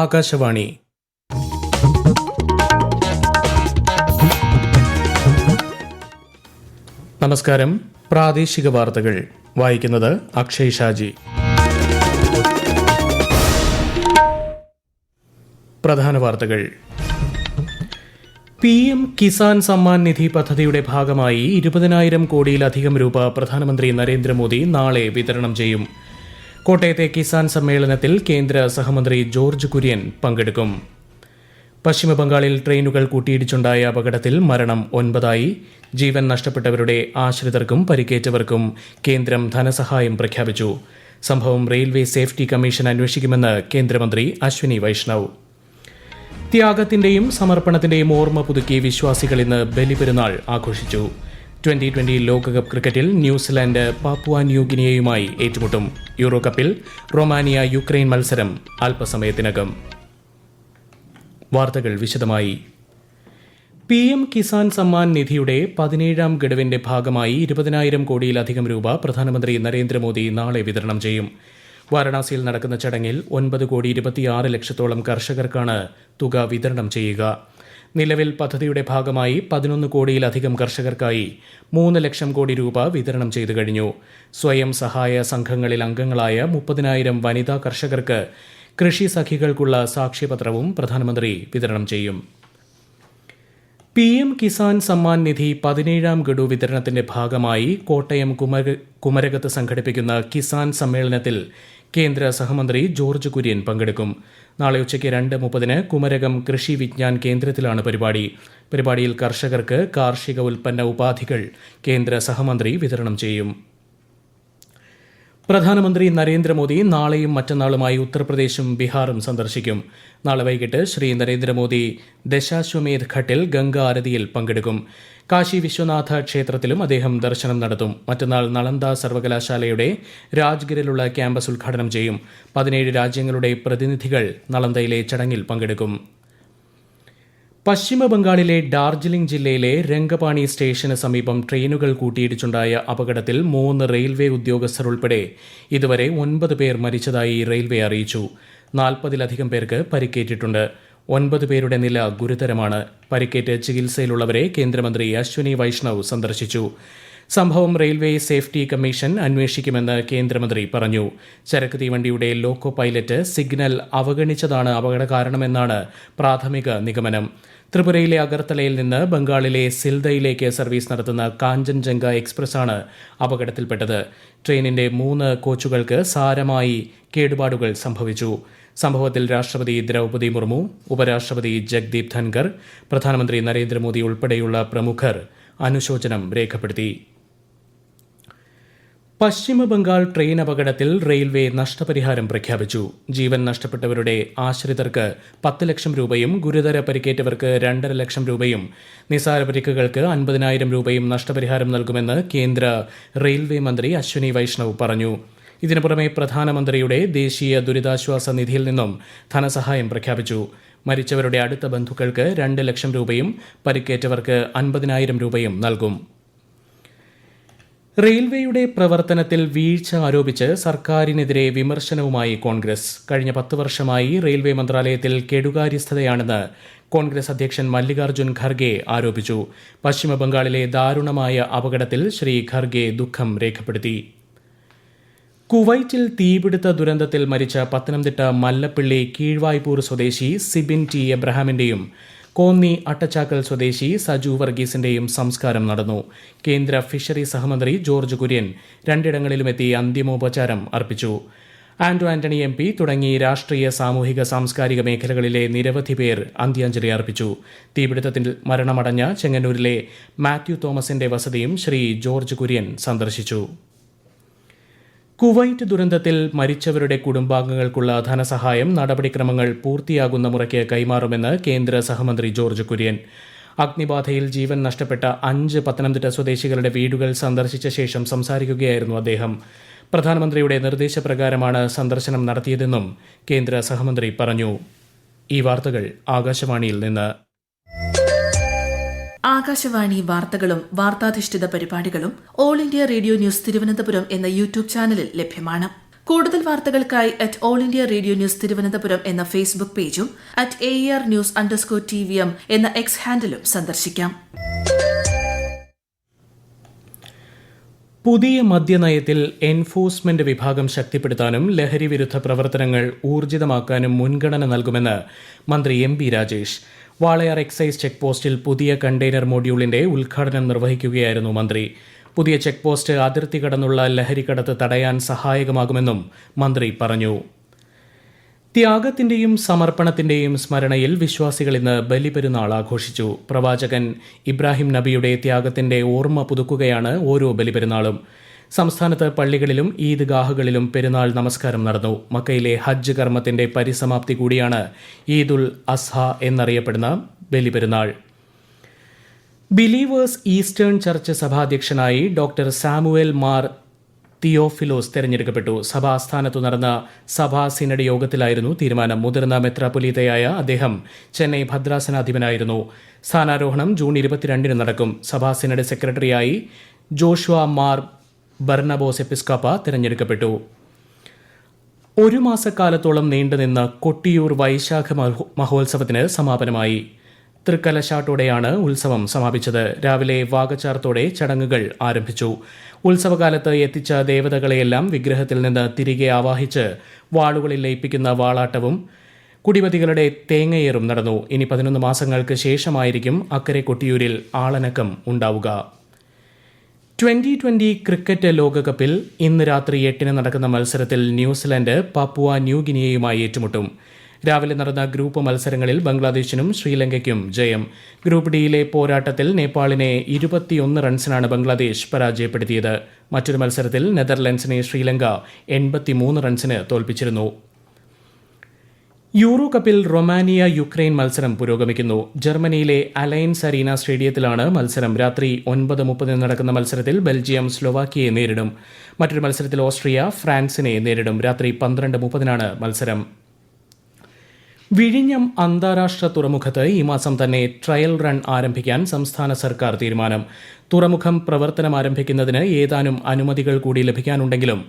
ആകാശവാണി. നമസ്കാരം. പ്രാദേശിക വാർത്തകൾ വായിക്കുന്നത് അക്ഷയ് ഷാജി. പ്രധാന വാർത്തകൾ. PM കിസാൻ സമ്മാൻ നിധി പദ്ധതിയുടെ ഭാഗമായി 20,000 കോടിയിലധികം രൂപ പ്രധാനമന്ത്രി നരേന്ദ്രമോദി നാളെ വിതരണം ചെയ്യും. കോട്ടയത്തെ കിസാൻ സമ്മേളനത്തിൽ കേന്ദ്ര സഹമന്ത്രി ജോർജ് കുര്യൻ പങ്കെടുക്കും. പശ്ചിമബംഗാളിൽ ട്രെയിനുകൾ കൂട്ടിയിടിച്ചുണ്ടായ അപകടത്തിൽ മരണം 9. ജീവൻ നഷ്ടപ്പെട്ടവരുടെ ആശ്രിതർക്കും പരിക്കേറ്റവർക്കും കേന്ദ്രം ധനസഹായം പ്രഖ്യാപിച്ചു. സംഭവം റെയിൽവേ സേഫ്റ്റി കമ്മീഷൻ അന്വേഷിക്കുമെന്ന് കേന്ദ്രമന്ത്രി അശ്വിനി വൈഷ്ണവ്. ത്യാഗത്തിന്റെയും സമർപ്പണത്തിന്റെയും ഓർമ്മ പുതുക്കി വിശ്വാസികൾ ഇന്ന് ബലിപെരുന്നാൾ ആഘോഷിച്ചു. 2020 ലോകകപ്പ് ക്രിക്കറ്റിൽ ന്യൂസിലാൻഡ് പാപ്പുവ ന്യൂഗിനിയയുമായി ഏറ്റുമുട്ടും. യൂറോ കപ്പിൽ റൊമാനിയ യുക്രൈൻ മത്സരം അല്പസമയത്തിനകം. വാർത്തകൾ വിശദമായി. PM കിസാൻ സമ്മാൻ നിധിയുടെ 17ാം ഗഡുവിന്റെ ഭാഗമായി 20,000 കോടിയിലധികം രൂപ പ്രധാനമന്ത്രി നരേന്ദ്രമോദി നാളെ വിതരണം ചെയ്യും. വാരണാസിയിൽ നടക്കുന്ന ചടങ്ങിൽ 9,26,00,000 കർഷകർക്കാണ് തുക വിതരണം ചെയ്യുക. നിലവിൽ പദ്ധതിയുടെ ഭാഗമായി 11 കോടിയിലധികം കർഷകർക്കായി 3 ലക്ഷം കോടി രൂപ വിതരണം ചെയ്തു കഴിഞ്ഞു. സ്വയം സഹായ സംഘങ്ങളിൽ അംഗങ്ങളായ 30,000 വനിതാ കർഷകർക്ക് കൃഷി സഖികൾക്കുള്ള സാക്ഷ്യപത്രവും പ്രധാനമന്ത്രി വിതരണം ചെയ്യും. PM കിസാൻ സമ്മാൻ നിധി 17ാം ഗഡു വിതരണത്തിന്റെ ഭാഗമായി കോട്ടയം കുമരകത്ത് സംഘടിപ്പിക്കുന്ന കിസാൻ സമ്മേളനത്തിൽ കേന്ദ്ര സഹമന്ത്രി ജോർജ് കുര്യൻ പങ്കെടുക്കും. നാളെ ഉച്ചയ്ക്ക് 2:30 കുമരകം കൃഷി വിജ്ഞാൻ കേന്ദ്രത്തിലാണ് പരിപാടി. പരിപാടിയിൽ കർഷകർക്ക് കാർഷിക ഉൽപ്പന്ന ഉപാധികൾ കേന്ദ്ര സഹമന്ത്രി വിതരണം ചെയ്യും. പ്രധാനമന്ത്രി നരേന്ദ്രമോദി നാളെയും മറ്റന്നാളുമായി ഉത്തർപ്രദേശും ബീഹാറും സന്ദർശിക്കും. നാളെ വൈകിട്ട് ശ്രീ നരേന്ദ്രമോദി ദശാശ്വമേധ് ഘട്ടിൽ ഗംഗ ആരതിയിൽ പങ്കെടുക്കും. കാശി വിശ്വനാഥ ക്ഷേത്രത്തിലും അദ്ദേഹം ദർശനം നടത്തും. മറ്റന്നാൾ നളന്ദ സർവകലാശാലയുടെ രാജ്ഗിരിലുള്ള ക്യാമ്പസ് ഉദ്ഘാടനം ചെയ്യും. 17 രാജ്യങ്ങളുടെ പ്രതിനിധികൾ നളന്ദയിലെ ചടങ്ങിൽ പങ്കെടുക്കും. പശ്ചിമബംഗാളിലെ ഡാർജിലിംഗ് ജില്ലയിലെ രംഗപാണി സ്റ്റേഷന് സമീപം ട്രെയിനുകൾ കൂട്ടിയിടിച്ചുണ്ടായ അപകടത്തിൽ 3 റെയിൽവേ ഉദ്യോഗസ്ഥർ ഉൾപ്പെടെ ഇതുവരെ 9 പേർ മരിച്ചതായി റെയിൽവേ അറിയിച്ചു. 40-ലധികം പേർക്ക് പരിക്കേറ്റിട്ടുണ്ട്. 9 പേരുടെ നില ഗുരുതരമാണ്. പരിക്കേറ്റ് ചികിത്സയിലുള്ളവരെ കേന്ദ്രമന്ത്രി അശ്വിനി വൈഷ്ണവ് സന്ദർശിച്ചു. സംഭവം റെയിൽവേ സേഫ്റ്റി കമ്മീഷൻ അന്വേഷിക്കുമെന്ന് കേന്ദ്രമന്ത്രി പറഞ്ഞു. ചരക്ക് തീവണ്ടിയുടെ ലോക്കോ പൈലറ്റ് സിഗ്നൽ അവഗണിച്ചതാണ് അപകട കാരണമെന്നാണ് പ്രാഥമിക നിഗമനം. ത്രിപുരയിലെ അഗർത്തലയിൽ നിന്ന് ബംഗാളിലെ സിൽദയിലേക്ക് സർവീസ് നടത്തുന്ന കാഞ്ചൻജംഗ എക്സ്പ്രസാണ് അപകടത്തിൽപ്പെട്ടത്. ട്രെയിനിന്റെ 3 കോച്ചുകൾക്ക് സാരമായി കേടുപാടുകൾ സംഭവിച്ചു. സംഭവത്തിൽ രാഷ്ട്രപതി ദ്രൗപദി മുർമു, ഉപരാഷ്ട്രപതി ജഗ്ദീപ് ധൻകർ, പ്രധാനമന്ത്രി നരേന്ദ്രമോദി ഉൾപ്പെടെയുള്ള പ്രമുഖർ അനുശോചനം രേഖപ്പെടുത്തി. പശ്ചിമബംഗാൾ ട്രെയിൻ അപകടത്തിൽ റെയിൽവേ നഷ്ടപരിഹാരം പ്രഖ്യാപിച്ചു. ജീവൻ നഷ്ടപ്പെട്ടവരുടെ ആശ്രിതർക്ക് 10 ലക്ഷം രൂപയും ഗുരുതര പരിക്കേറ്റവർക്ക് 2.5 ലക്ഷം രൂപയും നിസാര പരിക്കുകൾക്ക് 50,000 രൂപയും നഷ്ടപരിഹാരം നൽകുമെന്ന് കേന്ദ്ര റെയിൽവേ മന്ത്രി അശ്വിനി വൈഷ്ണവ് പറഞ്ഞു. ഇതിനു പുറമെ പ്രധാനമന്ത്രിയുടെ ദേശീയ ദുരിതാശ്വാസ നിധിയിൽ നിന്നും ധനസഹായം പ്രഖ്യാപിച്ചു. മരിച്ചവരുടെ അടുത്ത ബന്ധുക്കൾക്ക് 2 ലക്ഷം രൂപയും പരിക്കേറ്റവർക്ക് 50,000 രൂപയും നൽകും. റെയിൽവേയുടെ പ്രവർത്തനത്തിൽ വീഴ്ച ആരോപിച്ച് സർക്കാരിനെതിരെ വിമർശനവുമായി കോൺഗ്രസ്. കഴിഞ്ഞ 10 വർഷമായി റെയിൽവേ മന്ത്രാലയത്തിൽ കെടുകാര്യസ്ഥതയാണെന്ന് കോൺഗ്രസ് അധ്യക്ഷൻ മല്ലികാർജ്ജുൻ ഖർഗെ ആരോപിച്ചു. പശ്ചിമബംഗാളിലെ ദാരുണമായ അപകടത്തിൽ ശ്രീ ഖർഗെ ദുഃഖം രേഖപ്പെടുത്തി. കുവൈറ്റിൽ തീപിടുത്ത ദുരന്തത്തിൽ മരിച്ച പത്തനംതിട്ട മല്ലപ്പള്ളി കീഴ്വായ്പൂർ സ്വദേശി സിബിൻ ടി എബ്രഹാമിന്റെയും കോന്നി അട്ടച്ചാക്കൽ സ്വദേശി സജു വർഗീസിന്റെയും സംസ്കാരം നടന്നു. കേന്ദ്ര ഫിഷറി സഹമന്ത്രി ജോർജ് കുര്യൻ 2 ഇടങ്ങളിലുമെത്തി അന്തിമോപചാരം അർപ്പിച്ചു. ആന്റണി MP തുടങ്ങി രാഷ്ട്രീയ, സാമൂഹിക, സാംസ്കാരിക മേഖലകളിലെ നിരവധി പേർ അന്ത്യാഞ്ജലി അർപ്പിച്ചു. തീപിടുത്തത്തിൽ മരണമടഞ്ഞ ചെങ്ങന്നൂരിലെ മാത്യു തോമസിന്റെ വസതിയും ശ്രീ ജോർജ് കുര്യൻ സന്ദർശിച്ചു. കുവൈറ്റ് ദുരന്തത്തിൽ മരിച്ചവരുടെ കുടുംബാംഗങ്ങൾക്കുള്ള ധനസഹായം നടപടിക്രമങ്ങൾ പൂർത്തിയാകുന്ന മുറയ്ക്ക് കൈമാറുമെന്ന് കേന്ദ്ര സഹമന്ത്രി ജോർജ് കുര്യൻ. അഗ്നിബാധയിൽ ജീവൻ നഷ്ടപ്പെട്ട 5 പത്തനംതിട്ട സ്വദേശികളുടെ വീടുകൾ സന്ദർശിച്ച ശേഷം സംസാരിക്കുകയായിരുന്നു അദ്ദേഹം. പ്രധാനമന്ത്രിയുടെ നിർദ്ദേശപ്രകാരമാണ് സന്ദർശനം നടത്തിയതെന്നും കേന്ദ്ര സഹമന്ത്രി പറഞ്ഞു. ഈ വാർത്തകൾ ആകാശവാണിയിൽ നിന്ന്. ആകാശവാണി വാർത്തകളും വാർത്താധിഷ്ഠിത പരിപാടികളും all India radio news Thiruvananthapuram എന്ന യൂട്യൂബ് ചാനലിൽ ലഭ്യമാണ്. കൂടുതൽ വാർത്തകൾക്കായി @All India Radio News Thiruvananthapuram എന്ന ഫേസ്ബുക്ക് പേജും @AER_News_TVM എന്ന എക്സ് ഹാൻഡിലും സന്ദർശിക്കാം. പുതിയ മദ്യനയത്തിൽ എൻഫോഴ്സ്മെന്റ് വിഭാഗം ശക്തിപ്പെടുത്താനും ലഹരി വിരുദ്ധ പ്രവർത്തനങ്ങൾ ഊർജിതമാക്കാനും മുൻഗണന നൽകുമെന്ന് മന്ത്രി MP Rajesh. Walayar excise check പോസ്റ്റിൽ പുതിയ കണ്ടെയ്നർ മൊഡ്യൂളിന്റെ ഉദ്ഘാടനം നിർവഹിക്കുകയായിരുന്നു മന്ത്രി. പുതിയ ചെക്ക് പോസ്റ്റ് അതിർത്തി കടന്നുള്ള ലഹരിക്കടത്ത് തടയാൻ സഹായകമാകുമെന്നും മന്ത്രി പറഞ്ഞു. ത്യാഗത്തിന്റെയും സമർപ്പണത്തിന്റെയും സ്മരണയിൽ വിശ്വാസികൾ ഇന്ന് ബലിപെരുന്നാൾ ആഘോഷിച്ചു. പ്രവാചകൻ ഇബ്രാഹിം നബിയുടെ ത്യാഗത്തിന്റെ ഓർമ്മ പുതുക്കുകയാണ് ഓരോ ബലിപെരുന്നാളും. സംസ്ഥാനത്ത് പള്ളികളിലും ഈദ്ഗാഹുകളിലും പെരുന്നാൾ നമസ്കാരം നടന്നു. മക്കയിലെ ഹജ്ജ് കർമ്മത്തിന്റെ പരിസമാപ്തി കൂടിയാണ് ഈദുൽ അസ്ഹ എന്നറിയപ്പെടുന്ന ബലിപെരുന്നാൾ. ബിലീവേഴ്സ് ഈസ്റ്റേൺ ചർച്ച് സഭാധ്യക്ഷനായി ഡോക്ടർ സാമുവേൽ മാർ തിയോഫിലോസ് തെരഞ്ഞെടുക്കപ്പെട്ടു. സഭാസ്ഥാനത്തു നടന്ന സഭാ സിനഡ് യോഗത്തിലായിരുന്നു തീരുമാനം. മുതിർന്ന മെത്രാപ്പൊലീത്തയായ അദ്ദേഹം ചെന്നൈ ഭദ്രാസനാധിപനായിരുന്നു. സ്ഥാനാരോഹണം ജൂൺ 22 നടക്കും. സഭാ സിനഡ് സെക്രട്ടറിയായി ജോഷുവ മാർ ബർണബോസ് എപ്പിസ്കോപ്പ തെരഞ്ഞെടുക്കപ്പെട്ടു. ഒരു മാസക്കാലത്തോളം നീണ്ടുനിന്ന കൊട്ടിയൂർ വൈശാഖ മഹോത്സവത്തിന് സമാപനമായി. തൃക്കലശാട്ടോടെയാണ് ഉത്സവം സമാപിച്ചത്. രാവിലെ വാകച്ചാർത്തോടെ ചടങ്ങുകൾ ആരംഭിച്ചു. ഉത്സവകാലത്ത് എത്തിച്ച ദേവതകളെയെല്ലാം വിഗ്രഹത്തിൽ നിന്ന് തിരികെ ആവാഹിച്ച് വാളുകളിൽ ലയിപ്പിക്കുന്ന വാളാട്ടവും കുടിമതികളുടെ തേങ്ങയേറും നടന്നു. ഇനി 11 മാസങ്ങൾക്ക് ശേഷമായിരിക്കും അക്കരെ കൊട്ടിയൂരിൽ ആളനക്കം ഉണ്ടാവുക. 2020 ക്രിക്കറ്റ് ലോകകപ്പിൽ ഇന്ന് രാത്രി 8 നടക്കുന്ന മത്സരത്തിൽ ന്യൂസിലൻഡ് പപ്പുവ ന്യൂഗിനിയയുമായി ഏറ്റുമുട്ടും. രാവിലെ നടന്ന ഗ്രൂപ്പ് മത്സരങ്ങളിൽ ബംഗ്ലാദേശിനും ശ്രീലങ്കയ്ക്കും ജയം. ഗ്രൂപ്പ് ഡിയിലെ പോരാട്ടത്തിൽ നേപ്പാളിനെ 21 റൺസിനാണ് ബംഗ്ലാദേശ് പരാജയപ്പെടുത്തിയത്. മറ്റൊരു മത്സരത്തിൽ നെതർലൻഡ്സിനെ ശ്രീലങ്ക 83 റൺസിന് തോൽപ്പിച്ചിരുന്നു. യൂറോ കപ്പിൽ റൊമാനിയ യുക്രൈൻ മത്സരം പുരോഗമിക്കുന്നു. ജർമ്മനിയിലെ അലയൻസ് അരീന സ്റ്റേഡിയത്തിലാണ് മത്സരം. രാത്രി 9:30 നടക്കുന്ന മത്സരത്തിൽ ബെൽജിയം സ്ലോവാക്കിയയെ നേരിടും. മറ്റൊരു മത്സരത്തിൽ ഓസ്ട്രിയ ഫ്രാൻസിനെ നേരിടും. രാത്രി 12:30 മത്സരം. വിഴിഞ്ഞം അന്താരാഷ്ട്ര തുറമുഖത്ത് ഈ മാസം തന്നെ ട്രയൽ റൺ ആരംഭിക്കാൻ സംസ്ഥാന സർക്കാർ തീരുമാനം. തുറമുഖം പ്രവർത്തനം ആരംഭിക്കുന്നതിന് ഏതാനും അനുമതികൾ കൂടി ലഭിക്കാനുണ്ടെങ്കിലും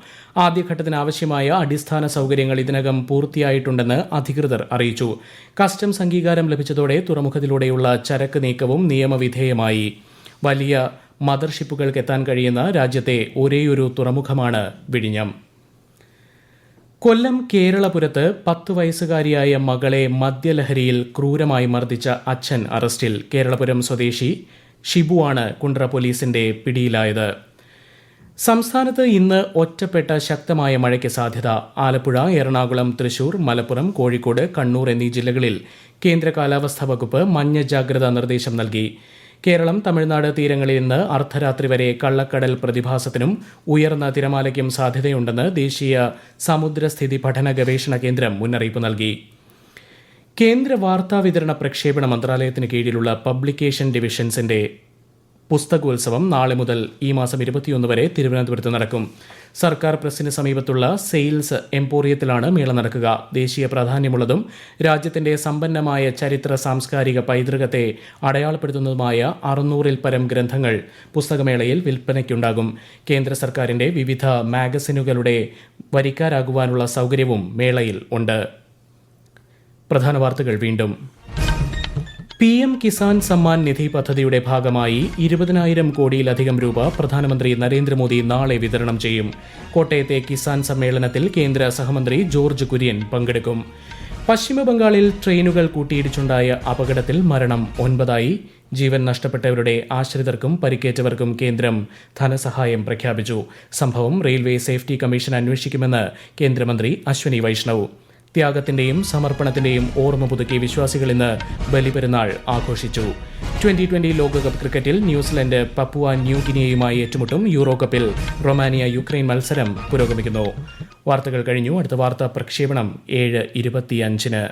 ആദ്യഘട്ടത്തിന് ആവശ്യമായ അടിസ്ഥാന സൗകര്യങ്ങൾ ഇതിനകം പൂർത്തിയായിട്ടുണ്ടെന്ന് അധികൃതർ അറിയിച്ചു. കസ്റ്റംസ് അംഗീകാരം ലഭിച്ചതോടെ തുറമുഖത്തിലൂടെയുള്ള ചരക്ക് നീക്കവും നിയമവിധേയമായി. വലിയ മദർഷിപ്പുകൾക്ക് എത്താൻ കഴിയുന്ന രാജ്യത്തെ ഒരേയൊരു തുറമുഖമാണ് വിഴിഞ്ഞം. കൊല്ലം കേരളപുരത്ത് 10 വയസ്സുകാരിയായ മകളെ മദ്യലഹരിയിൽ ക്രൂരമായി മർദ്ദിച്ച അച്ഛൻ അറസ്റ്റിൽ. കേരളപുരം സ്വദേശി ഷിബുവാണ് കുണ്ട്ര പോലീസിന്റെ പിടിയിലായത്. സംസ്ഥാനത്ത് ഇന്ന് ഒറ്റപ്പെട്ട ശക്തമായ മഴയ്ക്ക് സാധ്യത. ആലപ്പുഴ, എറണാകുളം, തൃശൂർ, മലപ്പുറം, കോഴിക്കോട്, കണ്ണൂർ എന്നീ ജില്ലകളിൽ കേന്ദ്ര കാലാവസ്ഥാ വകുപ്പ് മഞ്ഞ ജാഗ്രതാ നിർദ്ദേശം നൽകി. കേരളം, തമിഴ്നാട് തീരങ്ങളിൽ ഇന്ന് അർദ്ധരാത്രി വരെ കള്ളക്കടൽ പ്രതിഭാസത്തിനും ഉയർന്ന തിരമാലയ്ക്കും സാധ്യതയുണ്ടെന്ന് ദേശീയ സമുദ്രസ്ഥിതി പഠന ഗവേഷണ കേന്ദ്രം മുന്നറിയിപ്പ് നൽകി. കേന്ദ്ര വാർത്താവിതരണ പ്രക്ഷേപണ മന്ത്രാലയത്തിന് കീഴിലുള്ള പബ്ലിക്കേഷൻ ഡിവിഷൻസിന്റെ പുസ്തകോത്സവം നാളെ മുതൽ ഈ മാസം 21 വരെ തിരുവനന്തപുരത്ത് നടക്കും. സർക്കാർ പ്രസിന് സമീപത്തുള്ള സെയിൽസ് എംപോറിയത്തിലാണ് മേള നടക്കുക. ദേശീയ പ്രാധാന്യമുള്ളതും രാജ്യത്തിന്റെ സമ്പന്നമായ ചരിത്ര സാംസ്കാരിക പൈതൃകത്തെ അടയാളപ്പെടുത്തുന്നതുമായ 600-ൽ പരം ഗ്രന്ഥങ്ങൾ പുസ്തകമേളയിൽ വിൽപ്പനയ്ക്കുണ്ടാകും. കേന്ദ്ര സർക്കാരിന്റെ വിവിധ മാഗസിനുകളുടെ വരിക്കാരാകുവാനുള്ള സൗകര്യവും മേളയിൽ ഉണ്ട്. പ്രധാന വാർത്തകൾ വീണ്ടും. PM കിസാൻ സമ്മാൻ നിധി പദ്ധതിയുടെ ഭാഗമായി 20,000 കോടിയിലധികം രൂപ പ്രധാനമന്ത്രി നരേന്ദ്രമോദി നാളെ വിതരണം ചെയ്യും. കോട്ടയത്തെ കിസാൻ സമ്മേളനത്തിൽ കേന്ദ്ര സഹമന്ത്രി ജോർജ് കുര്യൻ പങ്കെടുക്കും. പശ്ചിമബംഗാളിൽ ട്രെയിനുകൾ കൂട്ടിയിടിച്ചുണ്ടായ അപകടത്തിൽ മരണം 9. ജീവൻ നഷ്ടപ്പെട്ടവരുടെ ആശ്രിതർക്കും പരിക്കേറ്റവർക്കും കേന്ദ്രം ധനസഹായം പ്രഖ്യാപിച്ചു. സംഭവം റെയിൽവേ സേഫ്റ്റി കമ്മീഷൻ അന്വേഷിക്കുമെന്ന് കേന്ദ്രമന്ത്രി അശ്വനി വൈഷ്ണവ്. ത്യാഗത്തിന്റെയും സമർപ്പണത്തിന്റെയും ഓർമ്മ പുതുക്കി വിശ്വാസികൾ ഇന്ന് ബലിപെരുന്നാൾ ആഘോഷിച്ചു. 2020 ലോകകപ്പ് ക്രിക്കറ്റിൽ ന്യൂസിലൻഡ് പപ്പുവ ന്യൂഗിനിയയുമായി ഏറ്റുമുട്ടും. യൂറോ കപ്പിൽ റൊമാനിയ യുക്രൈൻ മത്സരം പുരോഗമിക്കുന്നു. വാർത്തകൾ കഴിഞ്ഞു. അടുത്ത വാർത്താ പ്രക്ഷേപണം 7:25.